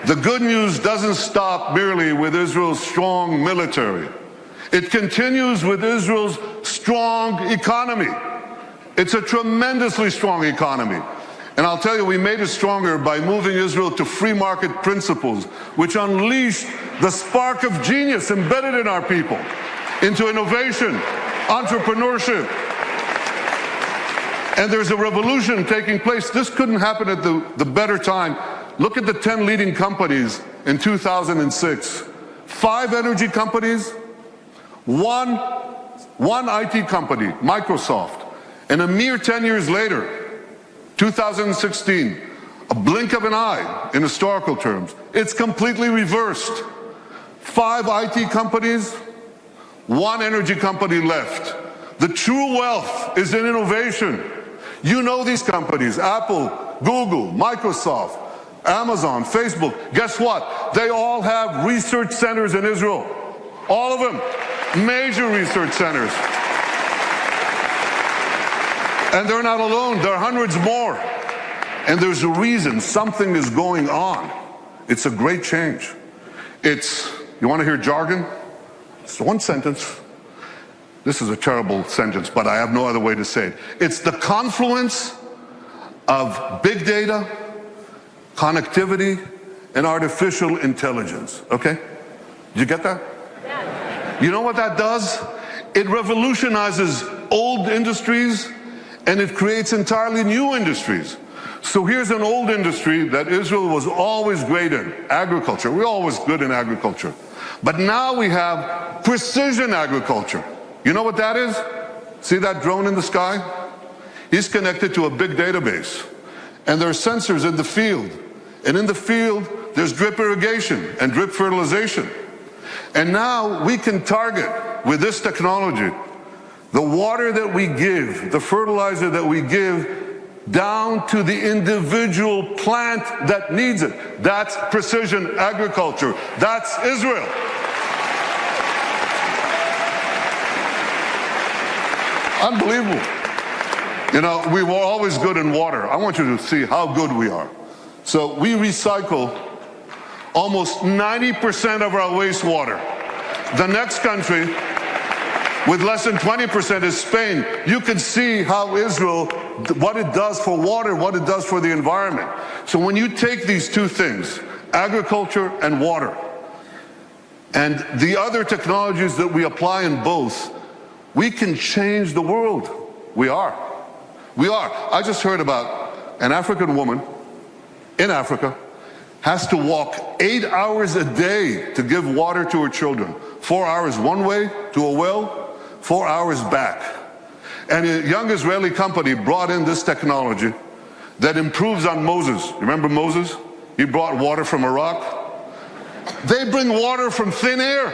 The good news doesn't stop merely with Israel's strong military. It continues with Israel's strong economy. It's a tremendously strong economy. And I'll tell you, we made it stronger by moving Israel to free market principles, which unleashed the spark of genius embedded in our people into innovation, entrepreneurship. And there's a revolution taking place. This couldn't happen at the better time. Look at the 10 leading companies in 2006. 5 energy companies, one IT company, Microsoft. And a mere 10 years later, 2016, a blink of an eye in historical terms, it's completely reversed. 5 IT companies, 1 energy company left. The true wealth is in innovation. You know these companies, Apple, Google, Microsoft, Amazon, Facebook. Guess what? They all have research centers in Israel. All of them. Major research centers. And they're not alone. There are hundreds more. And there's a reason. Something is going on. It's a great change. You want to hear jargon? It's one sentence. This is a terrible sentence, but I have no other way to say it. It's the confluence of big data, connectivity, and artificial intelligence. Okay? Did you get that? Yeah. You know what that does? It revolutionizes old industries and it creates entirely new industries. So here's an old industry that Israel was always great in, agriculture. We're always good in agriculture. But now we have precision agriculture. You know what that is? See that drone in the sky? He's connected to a big database. And there are sensors in the field. And in the field, there's drip irrigation and drip fertilization. And now we can target, with this technology, the water that we give, the fertilizer that we give, down to the individual plant that needs it. That's precision agriculture. That's Israel. Unbelievable. You know, we were always good in water. I want you to see how good we are. So we recycle almost 90% of our wastewater. The next country with less than 20% is Spain. You can see how Israel, what it does for water, what it does for the environment. So when you take these two things, agriculture and water, and the other technologies that we apply in both, we can change the world. We are. We are. I just heard about an African woman in Africa has to walk 8 hours a day to give water to her children. 4 hours one way to a well, 4 hours back. And a young Israeli company brought in this technology that improves on Moses. Remember Moses? He brought water from Iraq. They bring water from thin air.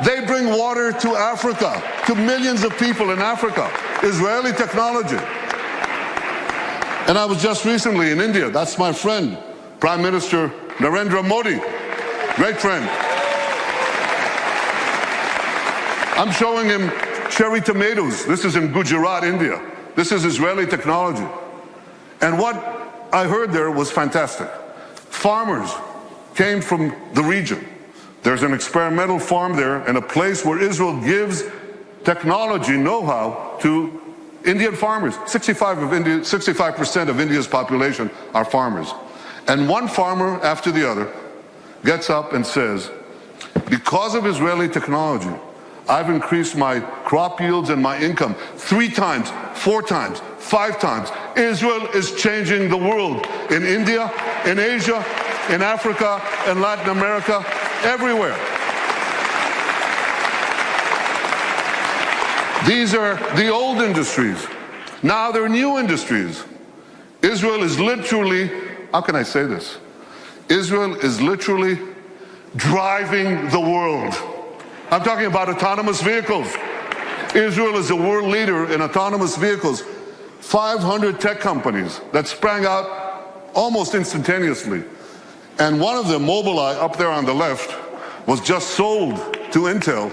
They bring water to Africa, to millions of people in Africa. Israeli technology. And I was just recently in India. That's my friend, Prime Minister Narendra Modi. Great friend. I'm showing him cherry tomatoes. This is in Gujarat, India. This is Israeli technology. And what I heard there was fantastic. Farmers came from the region. There's an experimental farm there and a place where Israel gives technology know-how to Indian farmers. 65% of India's population are farmers. And one farmer after the other gets up and says, because of Israeli technology, I've increased my crop yields and my income 3 times, 4 times, 5 times. Israel is changing the world in India, in Asia, in Africa, in Latin America, everywhere. These are the old industries. Now they're new industries. Israel is literally, how can I say this? Israel is literally driving the world. I'm talking about autonomous vehicles. Israel is a world leader in autonomous vehicles. 500 tech companies that sprang out almost instantaneously. And one of them, Mobileye, up there on the left, was just sold to Intel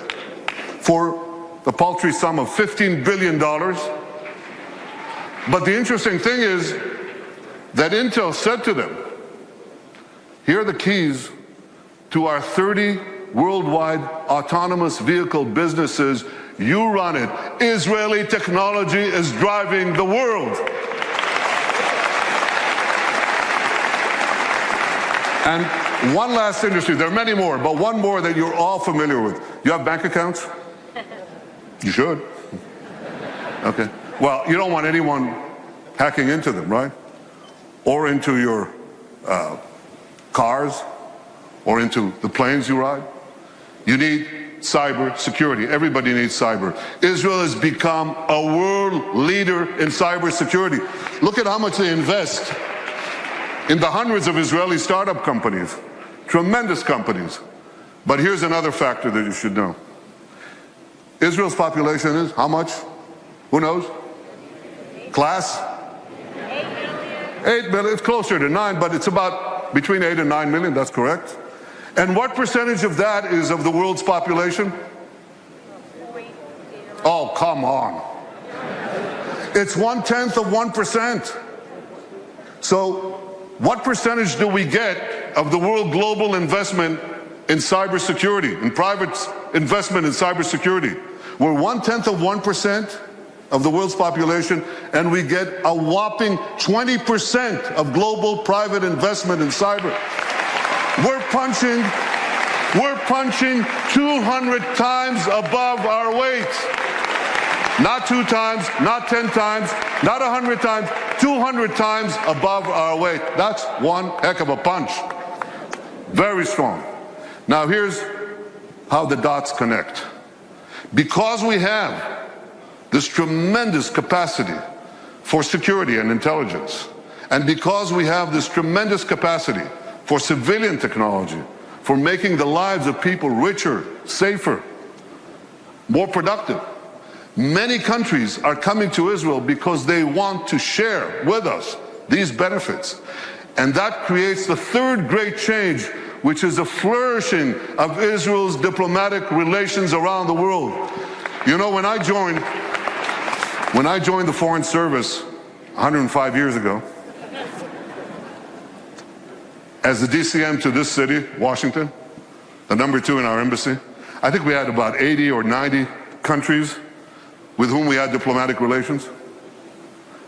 for the paltry sum of $15 billion. But the interesting thing is that Intel said to them, Here are the keys to our 30 worldwide autonomous vehicle businesses. You run it. Israeli technology is driving the world. And one last industry, there are many more, but one more that you're all familiar with. You have bank accounts? You should. Okay. Well, you don't want anyone hacking into them, right? Or into your cars, or into the planes you ride. You need cyber security. Everybody needs cyber. Israel has become a world leader in cyber security. Look at how much they invest in the hundreds of Israeli startup companies, tremendous companies. But here's another factor that you should know. Israel's population is how much? Who knows? Class? 8 million. It's closer to 9, but it's about between 8 and 9 million, that's correct. And what percentage of that is of the world's population? Oh, come on. It's 1/10 of 1%. So what percentage do we get of the world global investment in cybersecurity, in private investment in cybersecurity? We're 1/10 of 1% of the world's population, and we get a whopping 20% of global private investment in cyber. We're punching 200 times above our weight. Not 2 times, not 10 times, not 100 times, 200 times above our weight. That's one heck of a punch. Very strong. Now here's how the dots connect. Because we have this tremendous capacity for security and intelligence, and because we have this tremendous capacity for civilian technology, for making the lives of people richer, safer, more productive, many countries are coming to Israel because they want to share with us these benefits. And that creates the third great change, which is a flourishing of Israel's diplomatic relations around the world. You know, when I joined the Foreign Service 105 years ago, as the DCM to this city, Washington, the number 2 in our embassy, I think we had about 80 or 90 countries with whom we had diplomatic relations.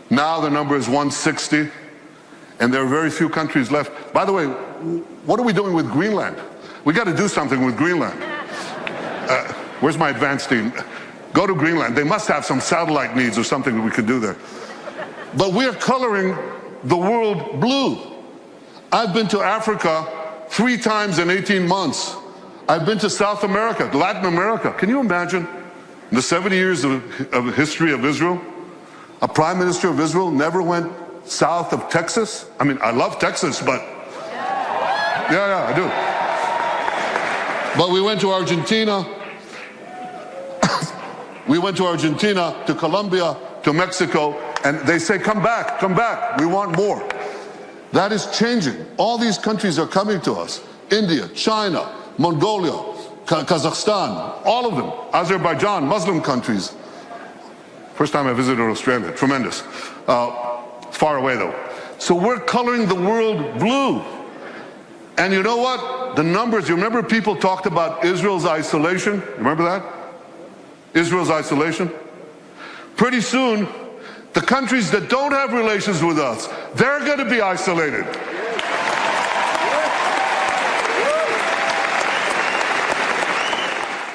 Now the number is 160, and there are very few countries left. By the way, what are we doing with Greenland? We got to do something with Greenland. Where's my advanced team? Go to Greenland. They must have some satellite needs or something that we could do there. But we're coloring the world blue. I've been to Africa 3 times in 18 months. I've been to South America, Latin America. Can you imagine? In the 70 years of history of Israel, a prime minister of Israel never went south of Texas? I mean, I love Texas, but yeah, I do. But we went to Argentina. We went to Argentina, to Colombia, to Mexico, and they say, come back, we want more. That is changing. All these countries are coming to us. India, China, Mongolia, Kazakhstan, all of them. Azerbaijan, Muslim countries. First time I visited Australia, tremendous. Far away though. So we're coloring the world blue. And you know what? The numbers, you remember people talked about Israel's isolation? Remember that? Israel's isolation? Pretty soon, the countries that don't have relations with us, they're going to be isolated.